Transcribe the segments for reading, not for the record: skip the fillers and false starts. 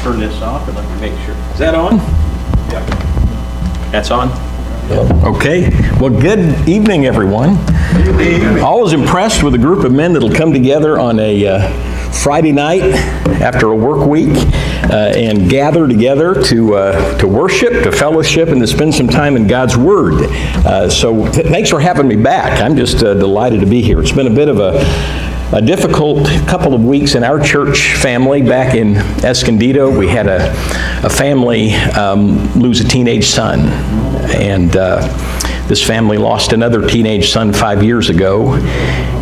turn this off and let me make sure. Is that on? Yeah. That's on? Okay. Well, good evening, everyone. Always impressed with a group of men that'll come together on a Friday night after a work week and gather together to worship, to fellowship, and to spend some time in God's Word. So thanks for having me back. I'm just delighted to be here. It's been a bit of a difficult couple of weeks in our church family back in Escondido. We had a family lose a teenage son, and this family lost another teenage son 5 years ago,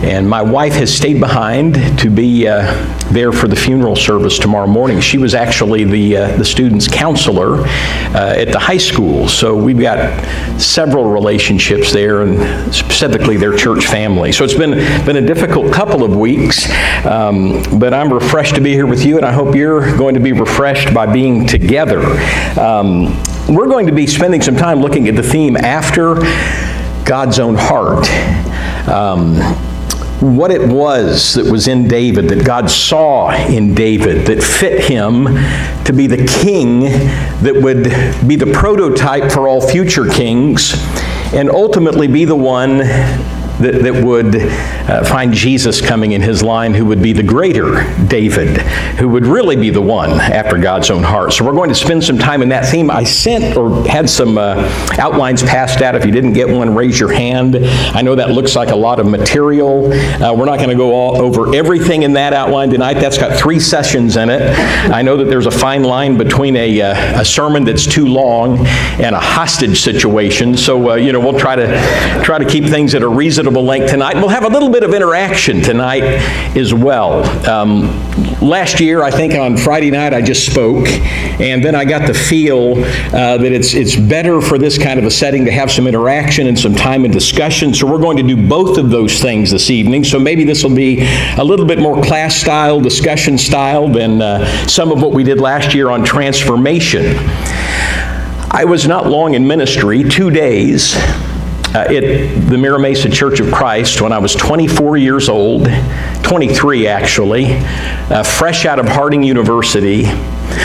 and my wife has stayed behind to be there for the funeral service tomorrow morning. She was actually the student's counselor at the high school, so we've got several relationships there, and specifically their church family. So it's been a difficult couple of weeks, but I'm refreshed to be here with you, and I hope you're going to be refreshed by being together. We're going to be spending some time looking at the theme after God's own heart. What it was that was in David, that God saw in David, that fit him to be the king that would be the prototype for all future kings, and ultimately be the one that would find Jesus coming in his line, who would be the greater David, who would really be the one after God's own heart. So we're going to spend some time in that theme. I sent or had some outlines passed out. If you didn't get one, raise your hand. I know that looks like a lot of material. We're not going to go all over everything in that outline tonight. That's got 3 sessions in it. I know that there's a fine line between a sermon that's too long and a hostage situation. So we'll try to keep things at a reasonable length tonight. We'll have a little bit of interaction tonight as well. Last year, I think on Friday night, I just spoke, and then I got the feel that it's better for this kind of a setting to have some interaction and some time and discussion. So we're going to do both of those things this evening. So maybe this will be a little bit more class style, discussion style than some of what we did last year on transformation. I was not long in ministry, 2 days, at the Mira Mesa Church of Christ when I was 24 years old, 23 actually, fresh out of Harding University.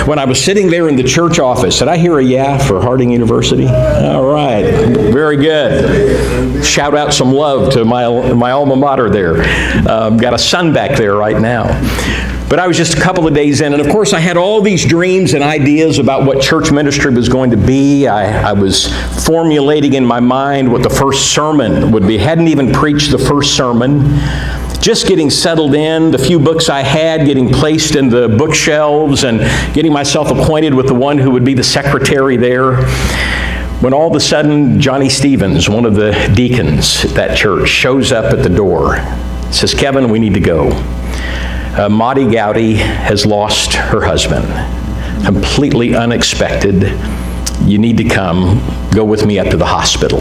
When I was sitting there in the church office, did I hear a yeah for Harding University? All right, very good. Shout out some love to my alma mater there. Got a son back there right now. But I was just a couple of days in, and of course I had all these dreams and ideas about what church ministry was going to be. I was formulating in my mind what the first sermon would be. Hadn't even preached the first sermon. Just getting settled in, the few books I had, getting placed in the bookshelves, and getting myself acquainted with the one who would be the secretary there. When all of a sudden, Johnny Stevens, one of the deacons at that church, shows up at the door. Says, "Kevin, we need to go. Maudie Gowdy has lost her husband. Completely unexpected. You need to come. Go with me up to the hospital."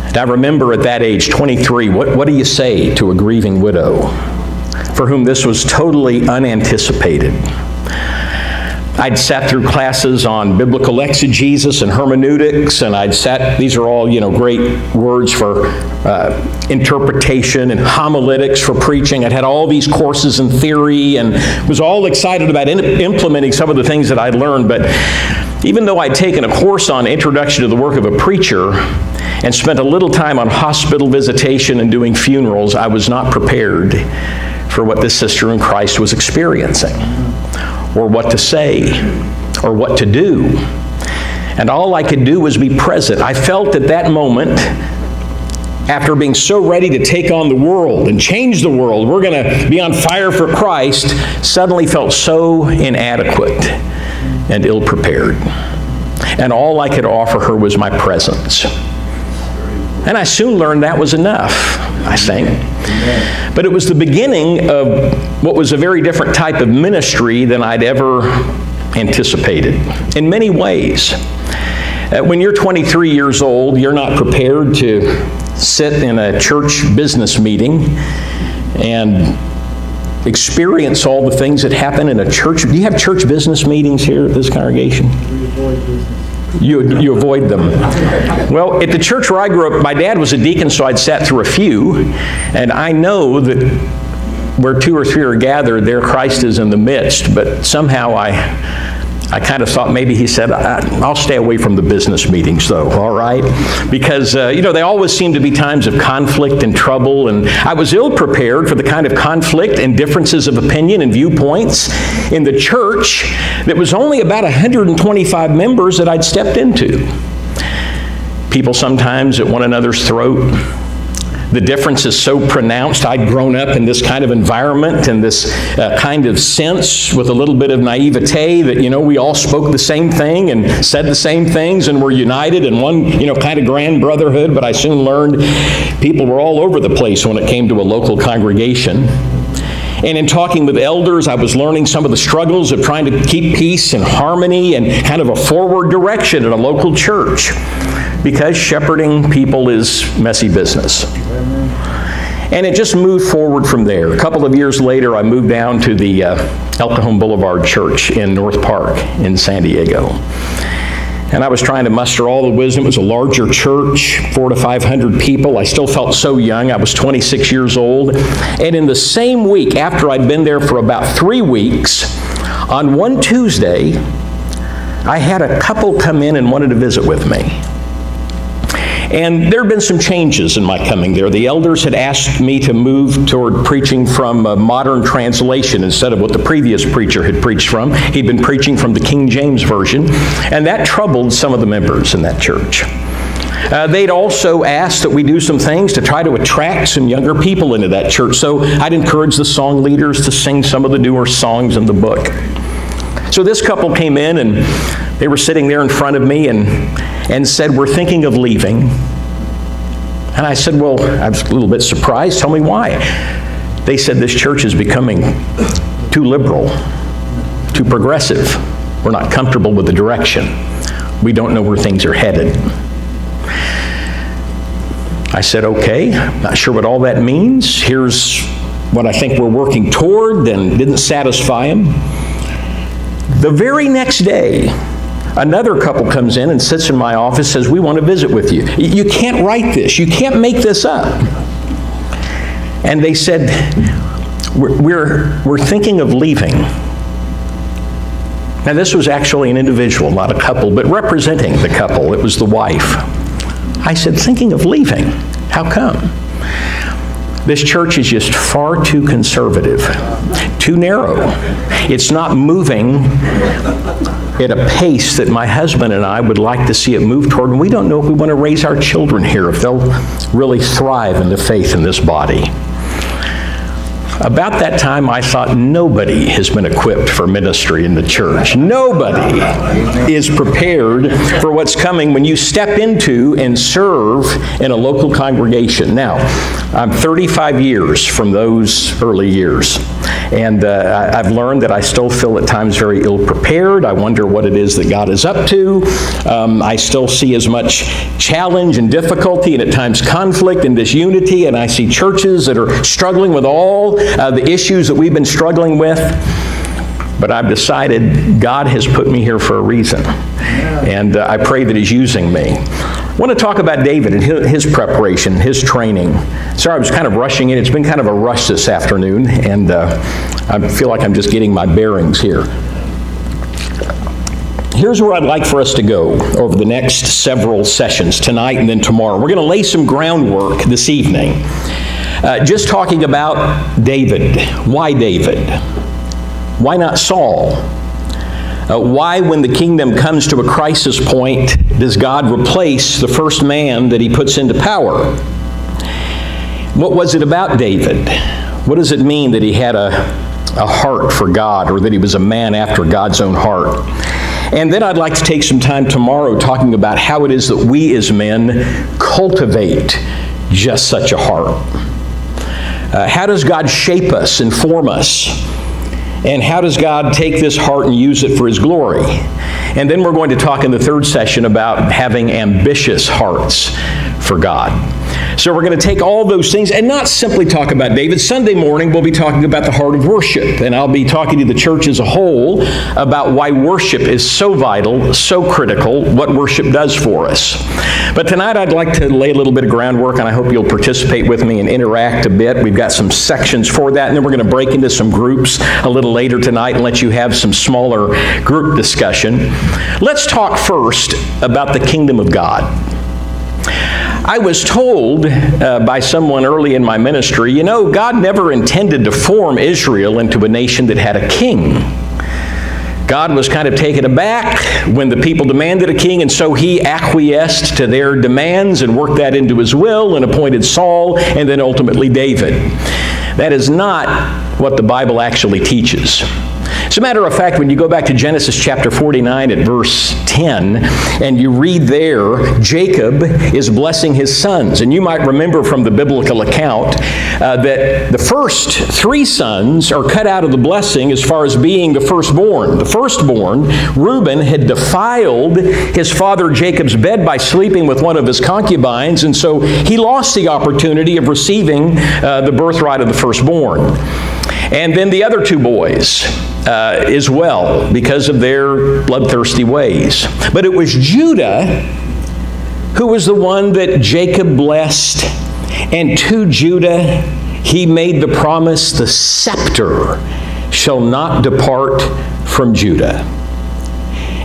And I remember at that age, 23, what do you say to a grieving widow for whom this was totally unanticipated? I'd sat through classes on biblical exegesis and hermeneutics, and these are all, great words for interpretation, and homiletics for preaching. I'd had all these courses in theory and was all excited about implementing some of the things that I'd learned. But even though I'd taken a course on Introduction to the Work of a Preacher and spent a little time on hospital visitation and doing funerals, I was not prepared for what this sister in Christ was experiencing, or what to say, or what to do. And all I could do was be present. I felt at that moment, after being so ready to take on the world and change the world, we're going to be on fire for Christ, suddenly felt so inadequate and ill-prepared. And all I could offer her was my presence. And I soon learned that was enough, I think. But it was the beginning of what was a very different type of ministry than I'd ever anticipated, in many ways. When you're 23 years old, you're not prepared to sit in a church business meeting and experience all the things that happen in a church. Do you have church business meetings here at this congregation? We avoid business. You avoid them. Well, at the church where I grew up, my dad was a deacon, so I'd sat through a few, and I know that where two or three are gathered, there Christ is in the midst. But somehow I kind of thought maybe he said, I'll stay away from the business meetings though, all right? Because, they always seem to be times of conflict and trouble, and I was ill-prepared for the kind of conflict and differences of opinion and viewpoints in the church that was only about 125 members that I'd stepped into. People sometimes at one another's throat. The difference is so pronounced. I'd grown up in this kind of environment and this kind of sense with a little bit of naivete that, we all spoke the same thing and said the same things and were united in one, kind of grand brotherhood. But I soon learned people were all over the place when it came to a local congregation. And in talking with elders, I was learning some of the struggles of trying to keep peace and harmony and kind of a forward direction in a local church, because shepherding people is messy business. And it just moved forward from there. A couple of years later, I moved down to the El Cajon Boulevard Church in North Park in San Diego. And I was trying to muster all the wisdom. It was a larger church, 400 to 500 people. I still felt so young. I was 26 years old. And in the same week, after I'd been there for about 3 weeks, on one Tuesday, I had a couple come in and wanted to visit with me. And there had been some changes in my coming there. The elders had asked me to move toward preaching from a modern translation instead of what the previous preacher had preached from. He'd been preaching from the King James Version, and that troubled some of the members in that church. They'd also asked that we do some things to try to attract some younger people into that church. So I'd encourage the song leaders to sing some of the newer songs in the book. So this couple came in, and they were sitting there in front of me and said, "We're thinking of leaving." And I said, well, I was a little bit surprised. Tell me why. They said, this church is becoming too liberal, too progressive. We're not comfortable with the direction. We don't know where things are headed. I said, okay, not sure what all that means. Here's what I think we're working toward, and didn't satisfy him. The very next day, another couple comes in and sits in my office, says, we want to visit with you. You can't write this. You can't make this up. And they said, we're thinking of leaving. Now, this was actually an individual, not a couple, but representing the couple. It was the wife. I said, thinking of leaving? How come? This church is just far too conservative, too narrow. It's not moving at a pace that my husband and I would like to see it move toward, and we don't know if we want to raise our children here, if they'll really thrive in the faith in this body. About that time, I thought nobody has been equipped for ministry in the church. Nobody is prepared for what's coming when you step into and serve in a local congregation. Now, I'm 35 years from those early years, and I've learned that I still feel at times very ill-prepared. I wonder what it is that God is up to. I still see as much challenge and difficulty and at times conflict and disunity, and I see churches that are struggling with all the issues that we've been struggling with. But I've decided God has put me here for a reason, and I pray that He's using me. I want to talk about David and his preparation, his training. Sorry, I was kind of rushing in. It's been kind of a rush this afternoon, and I feel like I'm just getting my bearings here. Here's where I'd like for us to go over the next several sessions, tonight and then tomorrow. We're going to lay some groundwork this evening. Just talking about David. Why David? Why not Saul? Why, when the kingdom comes to a crisis point, does God replace the first man that He puts into power? What was it about David? What does it mean that he had a heart for God, or that he was a man after God's own heart? And then I'd like to take some time tomorrow talking about how it is that we as men cultivate just such a heart. How does God shape us and form us? And how does God take this heart and use it for His glory? And then we're going to talk in the third session about having ambitious hearts for God. So we're going to take all those things and not simply talk about David. Sunday morning, we'll be talking about the heart of worship. And I'll be talking to the church as a whole about why worship is so vital, so critical, what worship does for us. But tonight, I'd like to lay a little bit of groundwork, and I hope you'll participate with me and interact a bit. We've got some sections for that, and then we're going to break into some groups a little later tonight and let you have some smaller group discussion. Let's talk first about the kingdom of God. I was told by someone early in my ministry, you know, God never intended to form Israel into a nation that had a king. God was kind of taken aback when the people demanded a king, and so he acquiesced to their demands and worked that into his will and appointed Saul and then ultimately David. That is not what the Bible actually teaches. As a matter of fact, when you go back to Genesis chapter 49 at verse 10, and you read there, Jacob is blessing his sons. And you might remember from the biblical account that the first 3 sons are cut out of the blessing as far as being the firstborn. The firstborn, Reuben, had defiled his father Jacob's bed by sleeping with one of his concubines, and so he lost the opportunity of receiving the birthright of the firstborn. And then the other 2 boys as well, because of their bloodthirsty ways. But it was Judah who was the one that Jacob blessed, and to Judah he made the promise, the scepter shall not depart from Judah.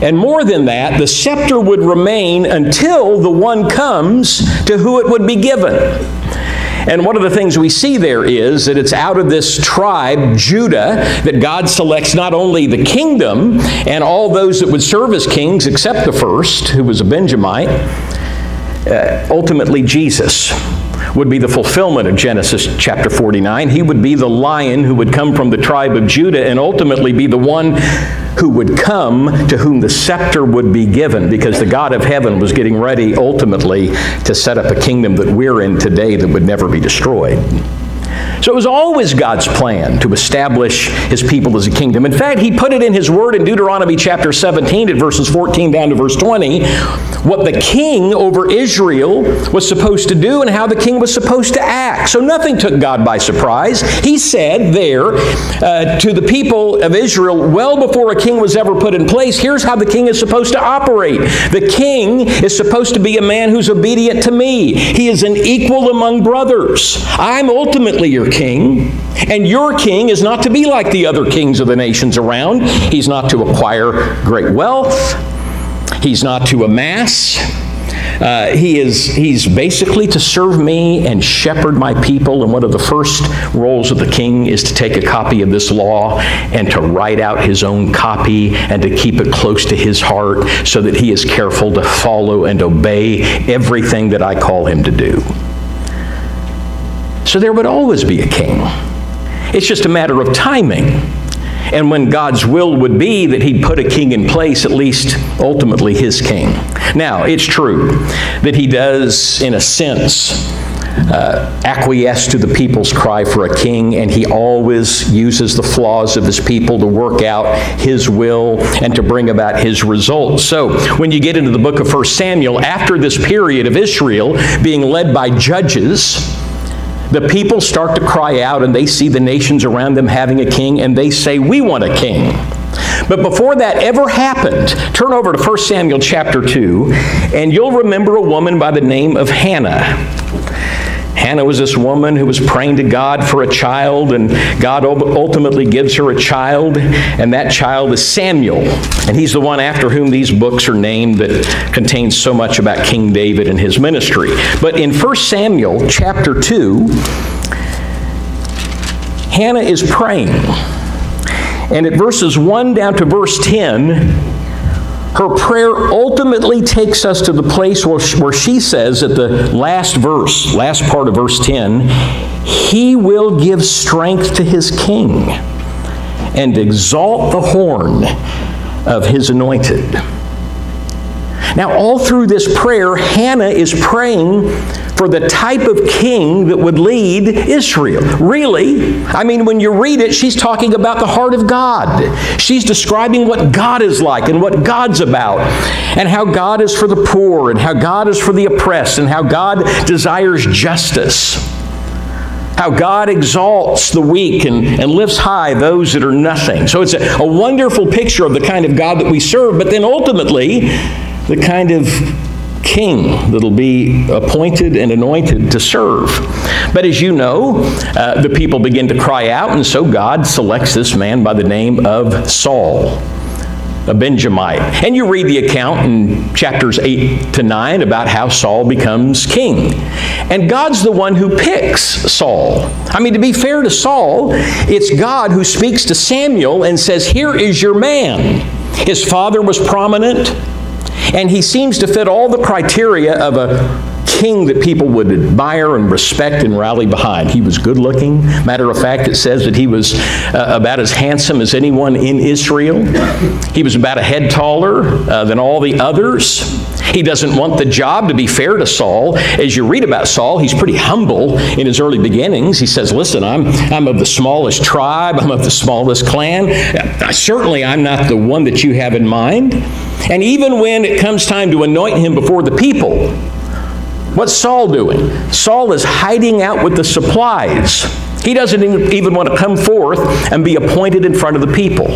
And more than that, the scepter would remain until the one comes to who it would be given. And one of the things we see there is that it's out of this tribe, Judah, that God selects not only the kingdom and all those that would serve as kings except the first, who was a Benjamite. Ultimately, Jesus would be the fulfillment of Genesis chapter 49. He would be the lion who would come from the tribe of Judah and ultimately be the one who would come to whom the scepter would be given, because the God of heaven was getting ready ultimately to set up a kingdom that we're in today that would never be destroyed. So it was always God's plan to establish his people as a kingdom. In fact, he put it in his word in Deuteronomy chapter 17 at verses 14 down to verse 20, what the king over Israel was supposed to do and how the king was supposed to act. So nothing took God by surprise. He said there to the people of Israel, well before a king was ever put in place, here's how the king is supposed to operate. The king is supposed to be a man who's obedient to me. He is an equal among brothers. I'm ultimately your king, and your king is not to be like the other kings of the nations around. He's not to acquire great wealth. He's not to amass. He's basically to serve me and shepherd my people. And one of the first roles of the king is to take a copy of this law and to write out his own copy and to keep it close to his heart so that he is careful to follow and obey everything that I call him to do. So there would always be a king. It's just a matter of timing. And when God's will would be that he'd put a king in place, at least ultimately his king. Now, it's true that he does, in a sense, acquiesce to the people's cry for a king, and he always uses the flaws of his people to work out his will and to bring about his results. So when you get into the book of 1 Samuel, after this period of Israel being led by judges, the people start to cry out, and they see the nations around them having a king, and they say, we want a king. But before that ever happened, turn over to 1 Samuel chapter 2, and you'll remember a woman by the name of Hannah. Hannah was this woman who was praying to God for a child, and God ultimately gives her a child, and that child is Samuel. And he's the one after whom these books are named that contains so much about King David and his ministry. But in 1 Samuel chapter 2, Hannah is praying. And at verses 1 down to verse 10, her prayer ultimately takes us to the place where she says at the last part of verse 10, he will give strength to his king and exalt the horn of his anointed. Now, all through this prayer, Hannah is praying for the type of king that would lead Israel. Really, I mean, when you read it, she's talking about the heart of God. She's describing what God is like and what God's about, and how God is for the poor, and how God is for the oppressed, and how God desires justice. How God exalts the weak and lifts high those that are nothing. So it's a wonderful picture of the kind of God that we serve, but then ultimately the kind of king that'll be appointed and anointed to serve. But as you know, the people begin to cry out, and so God selects this man by the name of Saul, a Benjamite. And you read the account in chapters 8 to 9 about how Saul becomes king. And God's the one who picks Saul. I mean, to be fair to Saul, it's God who speaks to Samuel and says, "Here is your man." His father was prominent, and he seems to fit all the criteria of a king that people would admire and respect and rally behind. He was good looking. Matter of fact, it says that he was about as handsome as anyone in Israel. He was about a head taller than all the others. He doesn't want the job, to be fair to Saul. As you read about Saul, he's pretty humble in his early beginnings. He says, "Listen, I'm of the smallest tribe. I'm of the smallest clan. Certainly, I'm not the one that you have in mind." And even when it comes time to anoint him before the people, what's Saul doing? Saul is hiding out with the supplies. He doesn't even want to come forth and be appointed in front of the people.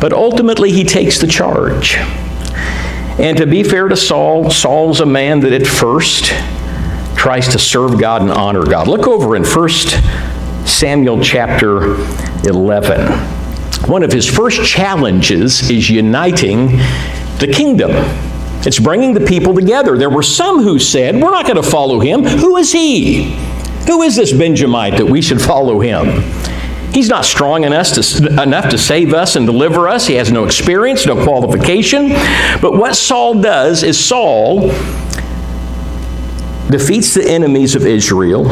But ultimately, he takes the charge. And to be fair to Saul, Saul's a man that at first tries to serve God and honor God. Look over in 1 Samuel chapter 11. One of his first challenges is uniting the kingdom. It's bringing the people together. There were some who said, "We're not going to follow him. Who is he? Who is this Benjamite that we should follow him? He's not strong enough to save us and deliver us. He has no experience, no qualification." But what Saul does is Saul defeats the enemies of Israel,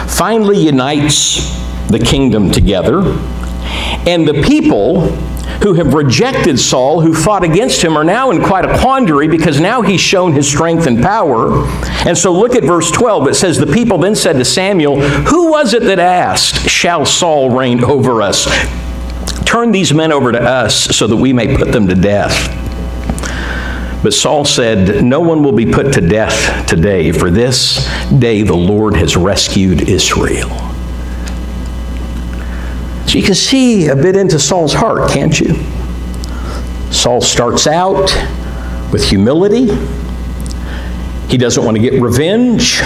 finally unites the kingdom together, and the people who have rejected Saul, who fought against him, are now in quite a quandary, because now he's shown his strength and power. And so look at verse 12. It says, "The people then said to Samuel, 'Who was it that asked, shall Saul reign over us? Turn these men over to us so that we may put them to death.' But Saul said, 'No one will be put to death today, for this day the Lord has rescued Israel.'" So you can see a bit into Saul's heart, can't you? Saul starts out with humility. He doesn't want to get revenge.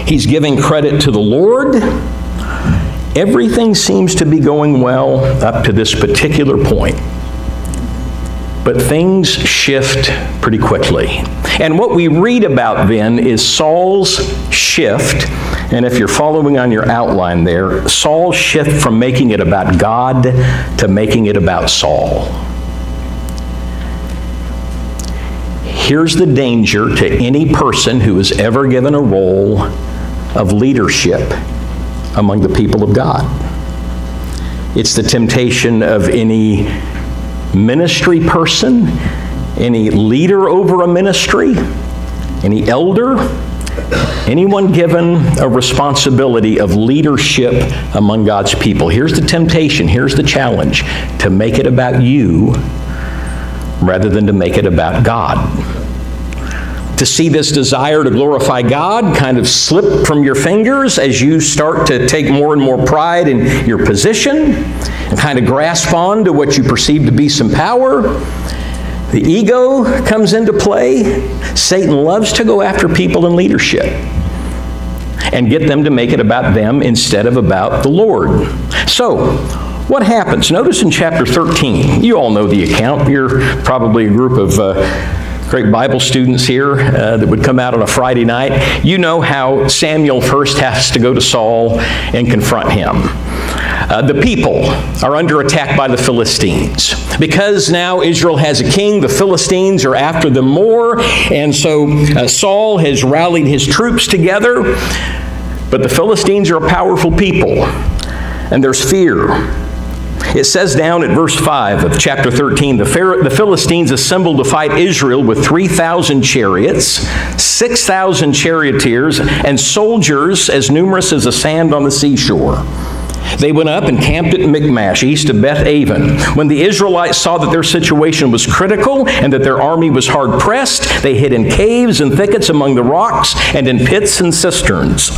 He's giving credit to the Lord. Everything seems to be going well up to this particular point. But things shift pretty quickly. And what we read about then is Saul's shift. And if you're following on your outline there, Saul's shift from making it about God to making it about Saul. Here's the danger to any person who is ever given a role of leadership among the people of God. It's the temptation of any ministry person, any leader over a ministry, any elder, anyone given a responsibility of leadership among God's people. Here's the temptation, here's the challenge, to make it about you rather than to make it about God. To see this desire to glorify God kind of slip from your fingers as you start to take more and more pride in your position and kind of grasp on to what you perceive to be some power. The ego comes into play. Satan loves to go after people in leadership and get them to make it about them instead of about the Lord. So, what happens? Notice in chapter 13, you all know the account. You're probably a group of great Bible students here that would come out on a Friday night. You know how Samuel first has to go to Saul and confront him. The people are under attack by the Philistines. Because now Israel has a king, the Philistines are after them more, and so Saul has rallied his troops together. But the Philistines are a powerful people, and there's fear. It says down at verse 5 of chapter 13, the Philistines assembled to fight Israel with 3,000 chariots, 6,000 charioteers, and soldiers as numerous as the sand on the seashore. They went up and camped at Michmash, east of Beth Aven. When the Israelites saw that their situation was critical and that their army was hard pressed, they hid in caves and thickets among the rocks and in pits and cisterns.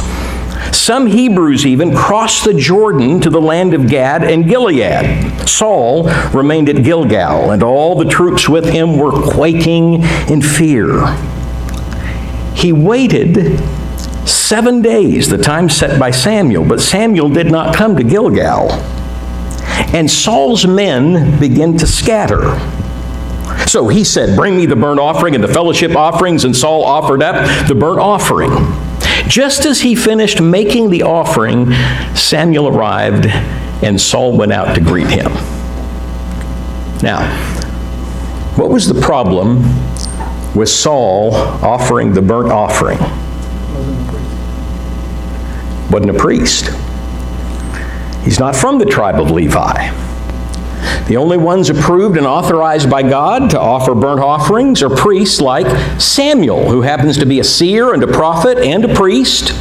Some Hebrews even crossed the Jordan to the land of Gad and Gilead. Saul remained at Gilgal, and all the troops with him were quaking in fear. He waited 7 days, the time set by Samuel, but Samuel did not come to Gilgal. And Saul's men began to scatter. So he said, "Bring me the burnt offering and the fellowship offerings," and Saul offered up the burnt offering. Just as he finished making the offering, Samuel arrived, and Saul went out to greet him. Now, what was the problem with Saul offering the burnt offering? Wasn't a priest. He's not from the tribe of Levi. The only ones approved and authorized by God to offer burnt offerings are priests like Samuel, who happens to be a seer and a prophet and a priest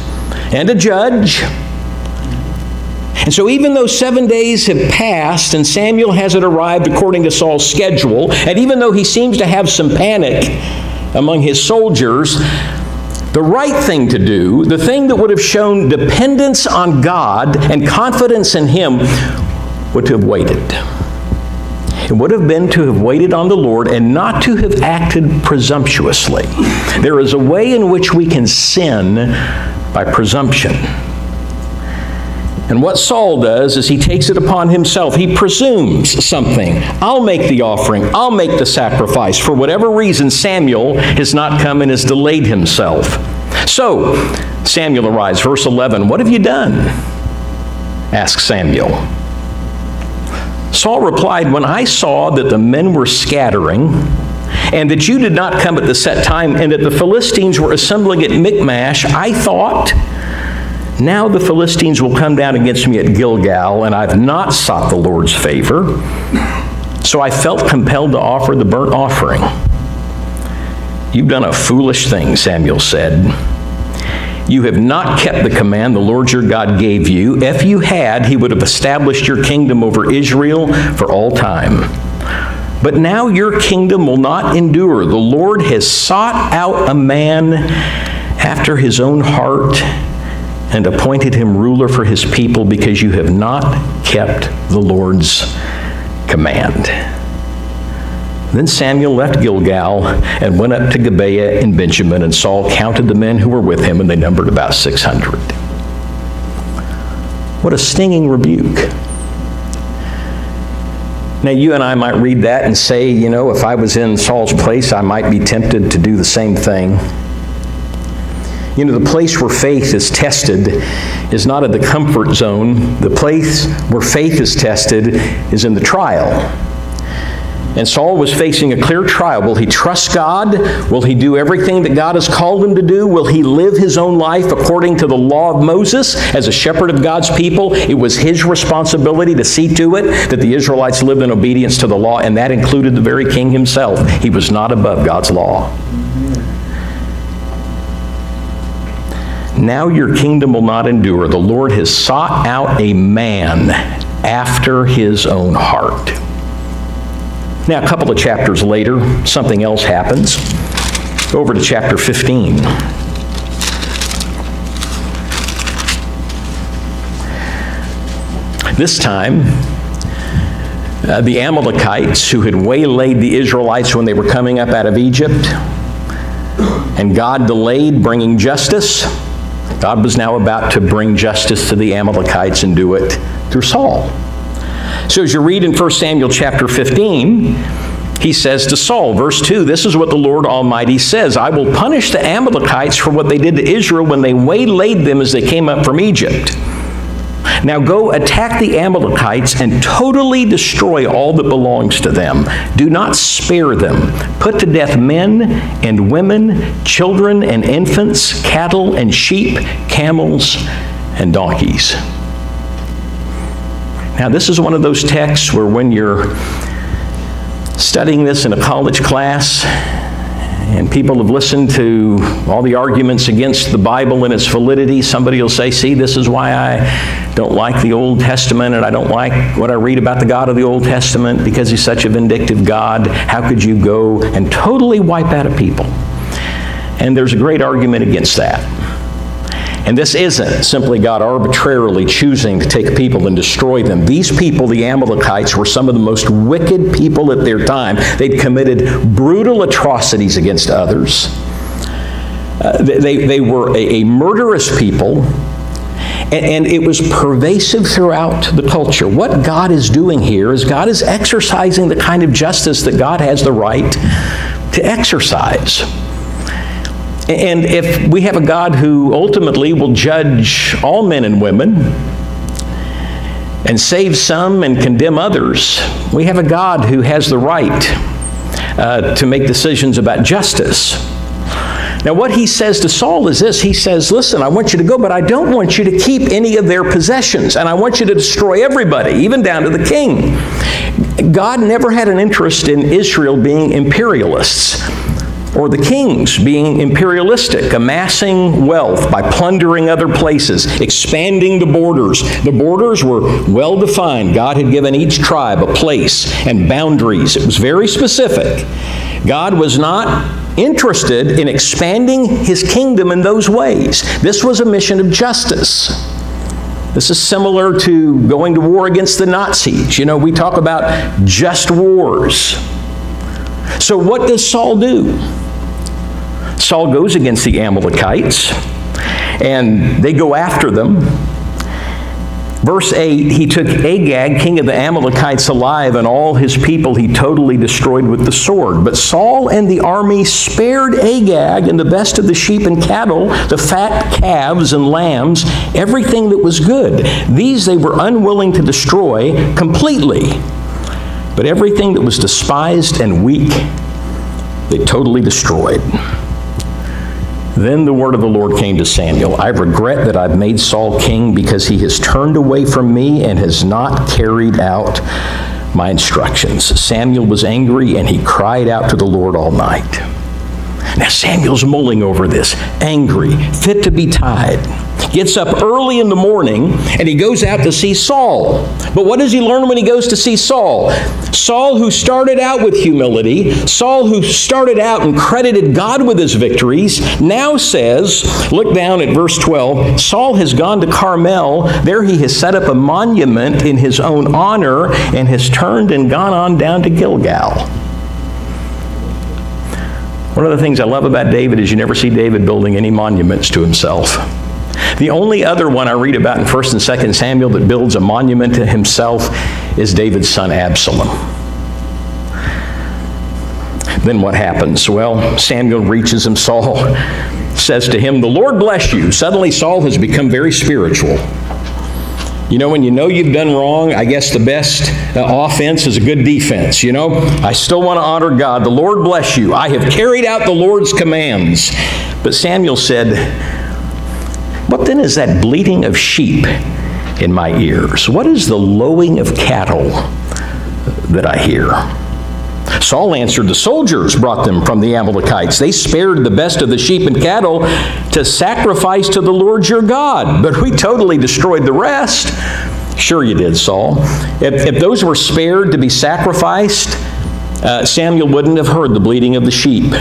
and a judge. And so even though 7 days have passed and Samuel hasn't arrived according to Saul's schedule, and even though he seems to have some panic among his soldiers, the right thing to do, the thing that would have shown dependence on God and confidence in Him, would to have waited. It would have been to have waited on the Lord and not to have acted presumptuously. There is a way in which we can sin by presumption. And what Saul does is he takes it upon himself. He presumes something. I'll make the offering. I'll make the sacrifice. For whatever reason, Samuel has not come and has delayed himself. So Samuel arrives. Verse 11, "What have you done?" asks Samuel. Saul replied, "When I saw that the men were scattering, and that you did not come at the set time, and that the Philistines were assembling at Michmash, I thought, now the Philistines will come down against me at Gilgal, and I've not sought the Lord's favor. So I felt compelled to offer the burnt offering." "You've done a foolish thing," Samuel said. "You have not kept the command the Lord your God gave you. If you had, He would have established your kingdom over Israel for all time. But now your kingdom will not endure. The Lord has sought out a man after His own heart and appointed him ruler for His people because you have not kept the Lord's command." Then Samuel left Gilgal and went up to Gibeah in Benjamin, and Saul counted the men who were with him, and they numbered about 600. What a stinging rebuke. Now, you and I might read that and say, you know, if I was in Saul's place, I might be tempted to do the same thing. You know, the place where faith is tested is not in the comfort zone. The place where faith is tested is in the trial. And Saul was facing a clear trial. Will he trust God? Will he do everything that God has called him to do? Will he live his own life according to the law of Moses as a shepherd of God's people? It was his responsibility to see to it that the Israelites lived in obedience to the law, and that included the very king himself. He was not above God's law. Now your kingdom will not endure. The Lord has sought out a man after His own heart. Now, a couple of chapters later, something else happens. Go over to chapter 15. This time, the Amalekites, who had waylaid the Israelites when they were coming up out of Egypt, and God delayed bringing justice, God was now about to bring justice to the Amalekites and do it through Saul. So as you read in 1 Samuel chapter 15, he says to Saul, verse 2, "This is what the Lord Almighty says, I will punish the Amalekites for what they did to Israel when they waylaid them as they came up from Egypt. Now go attack the Amalekites and totally destroy all that belongs to them. Do not spare them. Put to death men and women, children and infants, cattle and sheep, camels and donkeys." Now, this is one of those texts where when you're studying this in a college class, and people have listened to all the arguments against the Bible and its validity, somebody will say, see, this is why I don't like the Old Testament, and I don't like what I read about the God of the Old Testament, because he's such a vindictive God. How could you go and totally wipe out a people? And there's a great argument against that. And this isn't simply God arbitrarily choosing to take people and destroy them. These people, the Amalekites, were some of the most wicked people at their time. They'd committed brutal atrocities against others. They were a murderous people, and it was pervasive throughout the culture. What God is doing here is God is exercising the kind of justice that God has the right to exercise. And if we have a God who ultimately will judge all men and women and save some and condemn others, we have a God who has the right to make decisions about justice. Now, what he says to Saul is this. He says, listen, I want you to go, but I don't want you to keep any of their possessions, and I want you to destroy everybody, even down to the king. God never had an interest in Israel being imperialists, or the kings being imperialistic, amassing wealth by plundering other places, expanding the borders. The borders were well defined. God had given each tribe a place and boundaries. It was very specific. God was not interested in expanding his kingdom in those ways. This was a mission of justice. This is similar to going to war against the Nazis. You know, we talk about just wars. So what does Saul do? Saul goes against the Amalekites, and they go after them. Verse 8, he took Agag, king of the Amalekites, alive, and all his people he totally destroyed with the sword. But Saul and the army spared Agag and the best of the sheep and cattle, the fat calves and lambs, everything that was good. These they were unwilling to destroy completely. But everything that was despised and weak, they totally destroyed. Then the word of the Lord came to Samuel. I regret that I've made Saul king because he has turned away from me and has not carried out my instructions. Samuel was angry and he cried out to the Lord all night. Now Samuel's mulling over this, angry, fit to be tied. Gets up early in the morning and he goes out to see Saul. But what does he learn when he goes to see Saul? Saul, who started out with humility, Saul, who started out and credited God with his victories, now says, look down at verse 12, Saul has gone to Carmel. There he has set up a monument in his own honor and has turned and gone on down to Gilgal. One of the things I love about David is you never see David building any monuments to himself. The only other one I read about in 1 and 2 Samuel that builds a monument to himself is David's son Absalom. Then what happens? Well, Samuel reaches him. Saul says to him, the Lord bless you. Suddenly Saul has become very spiritual. You know, when you know you've done wrong, I guess the best offense is a good defense. You know, I still want to honor God. The Lord bless you. I have carried out the Lord's commands. But Samuel said, what then is that bleating of sheep in my ears? What is the lowing of cattle that I hear? Saul answered, the soldiers brought them from the Amalekites. They spared the best of the sheep and cattle to sacrifice to the Lord your God, but we totally destroyed the rest. Sure you did, Saul. If those were spared to be sacrificed, Samuel wouldn't have heard the bleating of the sheep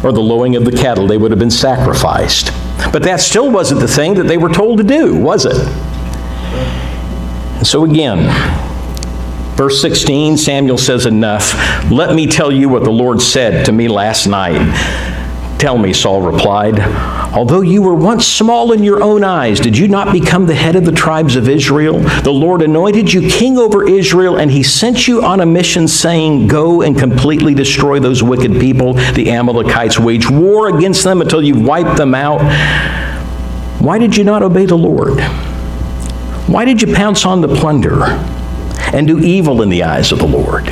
or the lowing of the cattle. They would have been sacrificed. But that still wasn't the thing that they were told to do, was it? And so again, verse 16, Samuel says, enough. Let me tell you what the Lord said to me last night. Tell me, Saul replied. Although you were once small in your own eyes, did you not become the head of the tribes of Israel? The Lord anointed you king over Israel, and he sent you on a mission saying, go and completely destroy those wicked people, the Amalekites. Wage war against them until you've wiped them out. Why did you not obey the Lord? Why did you pounce on the plunder and do evil in the eyes of the Lord?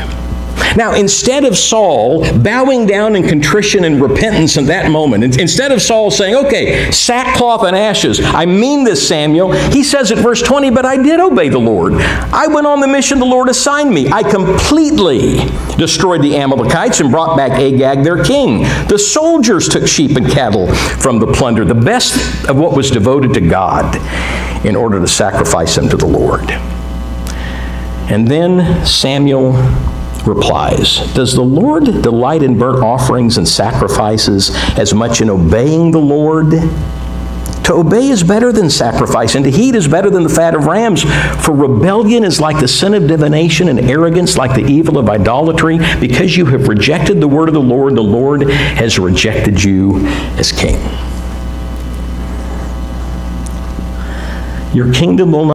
Now, instead of Saul bowing down in contrition and repentance in that moment, instead of Saul saying, okay, sackcloth and ashes, I mean this, Samuel, he says at verse 20, but I did obey the Lord. I went on the mission the Lord assigned me. I completely destroyed the Amalekites and brought back Agag, their king. The soldiers took sheep and cattle from the plunder, the best of what was devoted to God, in order to sacrifice them to the Lord. And then Samuel replies, does the Lord delight in burnt offerings and sacrifices as much in obeying the Lord? To obey is better than sacrifice, and to heed is better than the fat of rams. For rebellion is like the sin of divination, and arrogance like the evil of idolatry. Because you have rejected the word of the Lord has rejected you as king. Your kingdom will not